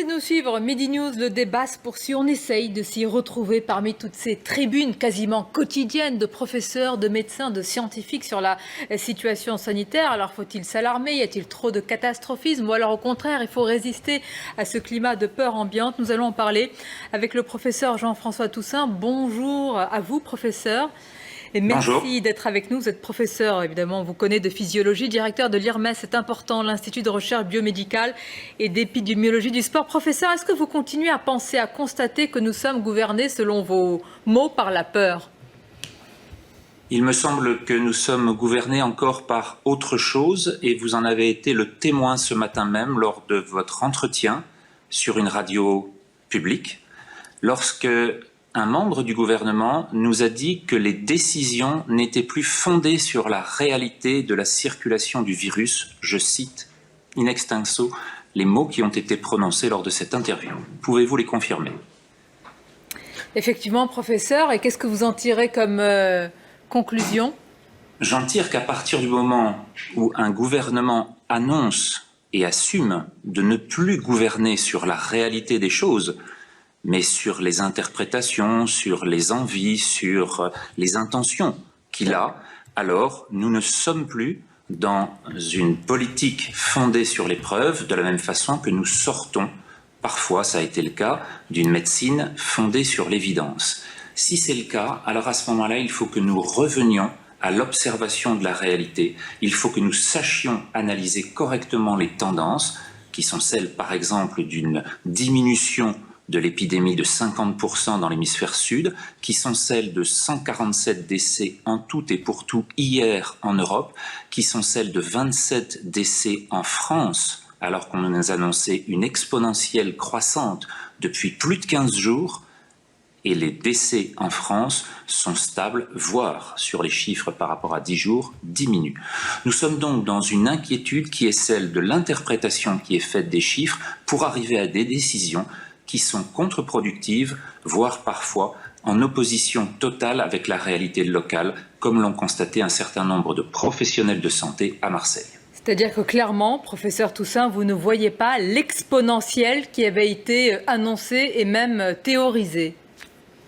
de nous suivre. Midi News, le débat se poursuit. On essaye de s'y retrouver parmi toutes ces tribunes quasiment quotidiennes de professeurs, de médecins, de scientifiques sur la situation sanitaire. Alors faut-il s'alarmer? Y a-t-il trop de catastrophisme? Ou alors au contraire, il faut résister à ce climat de peur ambiante? Nous allons en parler avec le professeur Jean-François Toussaint. Bonjour à vous, professeur. Et merci d'être avec nous. Vous êtes professeur, évidemment, on vous connaît de physiologie, directeur de l'IRMES, c'est important, l'Institut de recherche biomédicale et d'épidémiologie du sport. Professeur, est-ce que vous continuez à penser, à constater que nous sommes gouvernés, selon vos mots, par la peur? Il me semble que nous sommes gouvernés encore par autre chose et vous en avez été le témoin ce matin même lors de votre entretien sur une radio publique, lorsque un membre du gouvernement nous a dit que les décisions n'étaient plus fondées sur la réalité de la circulation du virus. Je cite in extenso les mots qui ont été prononcés lors de cette interview. Pouvez-vous les confirmer? Effectivement, professeur. Et qu'est-ce que vous en tirez comme conclusion? J'en tire qu'à partir du moment où un gouvernement annonce et assume de ne plus gouverner sur la réalité des choses, mais sur les interprétations, sur les envies, sur les intentions qu'il a, alors nous ne sommes plus dans une politique fondée sur les preuves, de la même façon que nous sortons, parfois ça a été le cas, d'une médecine fondée sur l'évidence. Si c'est le cas, alors à ce moment-là, il faut que nous revenions à l'observation de la réalité. Il faut que nous sachions analyser correctement les tendances, qui sont celles, par exemple, d'une diminution de l'épidémie de 50% dans l'hémisphère sud, qui sont celles de 147 décès en tout et pour tout hier en Europe, qui sont celles de 27 décès en France, alors qu'on nous annonçait une exponentielle croissante depuis plus de 15 jours, et les décès en France sont stables, voire sur les chiffres par rapport à 10 jours, diminuent. Nous sommes donc dans une inquiétude qui est celle de l'interprétation qui est faite des chiffres pour arriver à des décisions qui sont contre-productives, voire parfois en opposition totale avec la réalité locale, comme l'ont constaté un certain nombre de professionnels de santé à Marseille. C'est-à-dire que clairement, professeur Toussaint, vous ne voyez pas l'exponentielle qui avait été annoncée et même théorisée?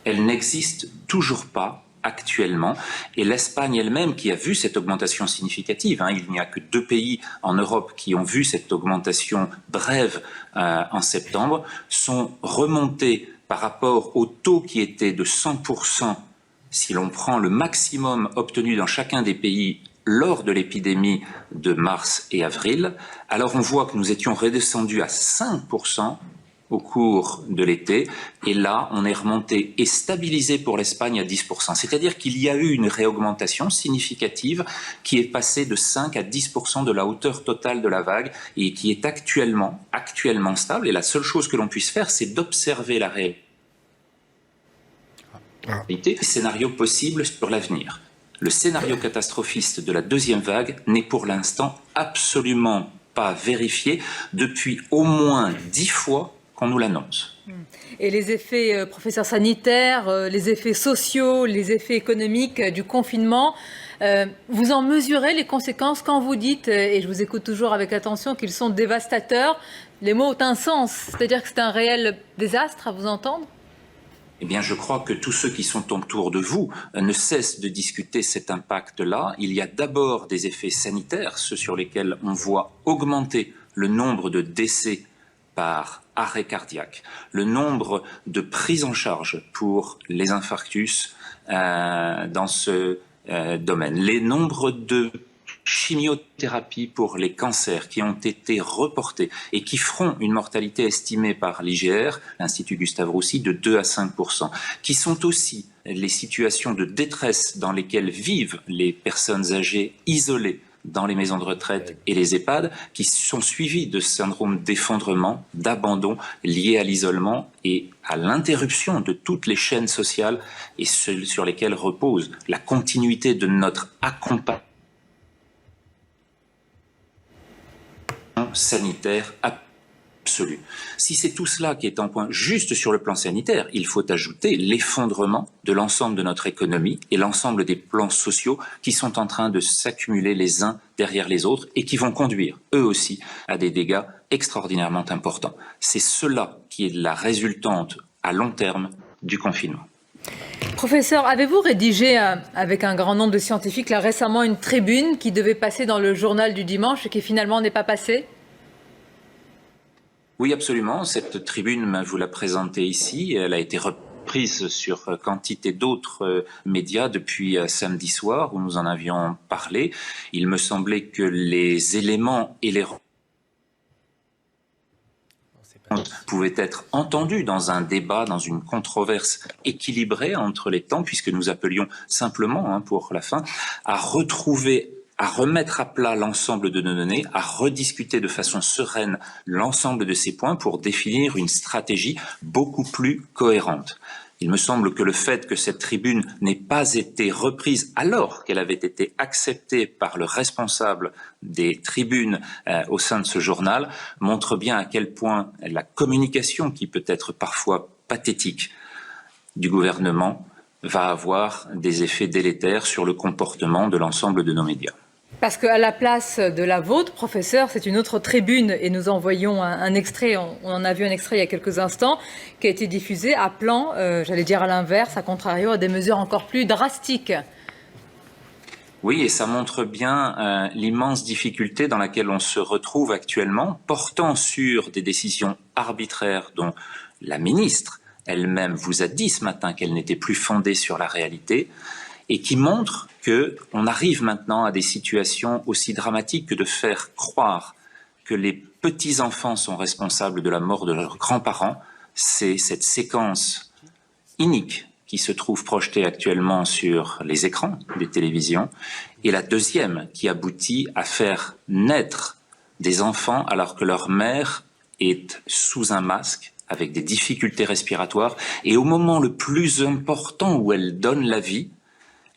Elle n'existe toujours pas actuellement, et l'Espagne elle-même qui a vu cette augmentation significative, il n'y a que 2 pays en Europe qui ont vu cette augmentation brève en septembre, sont remontés par rapport au taux qui était de 100%, si l'on prend le maximum obtenu dans chacun des pays lors de l'épidémie de mars et avril. Alors on voit que nous étions redescendus à 5% au cours de l'été, et là, on est remonté et stabilisé pour l'Espagne à 10%. C'est-à-dire qu'il y a eu une réaugmentation significative qui est passée de 5 à 10% de la hauteur totale de la vague et qui est actuellement stable. Et la seule chose que l'on puisse faire, c'est d'observer la réalité, les scénarios possibles sur l'avenir. Le scénario catastrophiste de la deuxième vague n'est pour l'instant absolument pas vérifié depuis au moins 10 fois qu'on nous l'annonce. Et les effets, professeur sanitaire, les effets sociaux, les effets économiques du confinement, vous en mesurez les conséquences quand vous dites, et je vous écoute toujours avec attention, qu'ils sont dévastateurs? Les mots ont un sens, c'est-à-dire que c'est un réel désastre à vous entendre? Eh bien, je crois que tous ceux qui sont autour de vous ne cessent de discuter cet impact-là. Il y a d'abord des effets sanitaires, ceux sur lesquels on voit augmenter le nombre de décès par arrêt cardiaque, le nombre de prises en charge pour les infarctus dans ce domaine, les nombres de chimiothérapies pour les cancers qui ont été reportés et qui feront une mortalité estimée par l'IGR, l'Institut Gustave Roussy, de 2 à 5%, qui sont aussi les situations de détresse dans lesquelles vivent les personnes âgées isolées dans les maisons de retraite et les EHPAD, qui sont suivis de syndromes d'effondrement, d'abandon liés à l'isolement et à l'interruption de toutes les chaînes sociales et celles sur lesquelles repose la continuité de notre accompagnement sanitaire absolue. Si c'est tout cela qui est en point juste sur le plan sanitaire, il faut ajouter l'effondrement de l'ensemble de notre économie et l'ensemble des plans sociaux qui sont en train de s'accumuler les uns derrière les autres et qui vont conduire, eux aussi, à des dégâts extraordinairement importants. C'est cela qui est la résultante à long terme du confinement. Professeur, avez-vous rédigé avec un grand nombre de scientifiques là récemment une tribune qui devait passer dans le journal du dimanche et qui finalement n'est pas passée ? Oui, absolument. Cette tribune, je vous la présentez ici. Elle a été reprise sur quantité d'autres médias depuis samedi soir où nous en avions parlé. Il me semblait que les éléments et les pouvaient être entendus dans un débat, dans une controverse équilibrée entre les temps, puisque nous appelions simplement, pour la fin, à remettre à plat l'ensemble de nos données, à rediscuter de façon sereine l'ensemble de ces points pour définir une stratégie beaucoup plus cohérente. Il me semble que le fait que cette tribune n'ait pas été reprise alors qu'elle avait été acceptée par le responsable des tribunes au sein de ce journal montre bien à quel point la communication, qui peut être parfois pathétique, du gouvernement va avoir des effets délétères sur le comportement de l'ensemble de nos médias. Parce qu'à la place de la vôtre, professeur, c'est une autre tribune et nous envoyons un extrait, on en a vu un extrait il y a quelques instants, qui a été diffusé appelant, j'allais dire à l'inverse, à contrario, à des mesures encore plus drastiques. Oui, et ça montre bien l'immense difficulté dans laquelle on se retrouve actuellement, portant sur des décisions arbitraires dont la ministre elle-même vous a dit ce matin qu'elle n'était plus fondée sur la réalité, et qui montre qu'on arrive maintenant à des situations aussi dramatiques que de faire croire que les petits-enfants sont responsables de la mort de leurs grands-parents. C'est cette séquence inique qui se trouve projetée actuellement sur les écrans des télévisions, et la deuxième qui aboutit à faire naître des enfants alors que leur mère est sous un masque, avec des difficultés respiratoires, et au moment le plus important où elle donne la vie,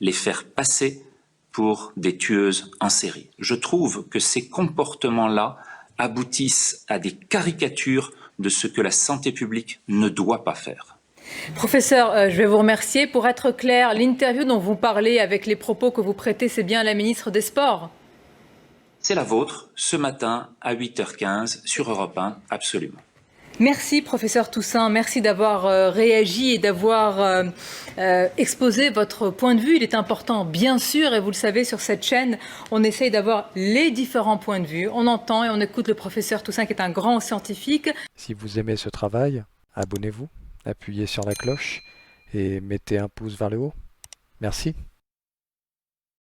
les faire passer pour des tueuses en série. Je trouve que ces comportements-là aboutissent à des caricatures de ce que la santé publique ne doit pas faire. Professeur, je vais vous remercier. Pour être clair, l'interview dont vous parlez avec les propos que vous prêtez, c'est bien la ministre des Sports ? C'est la vôtre, ce matin à 8h15 sur Europe 1, absolument. Merci professeur Toussaint, merci d'avoir réagi et d'avoir exposé votre point de vue. Il est important bien sûr, et vous le savez, sur cette chaîne, on essaye d'avoir les différents points de vue. On entend et on écoute le professeur Toussaint qui est un grand scientifique. Si vous aimez ce travail, abonnez-vous, appuyez sur la cloche et mettez un pouce vers le haut. Merci.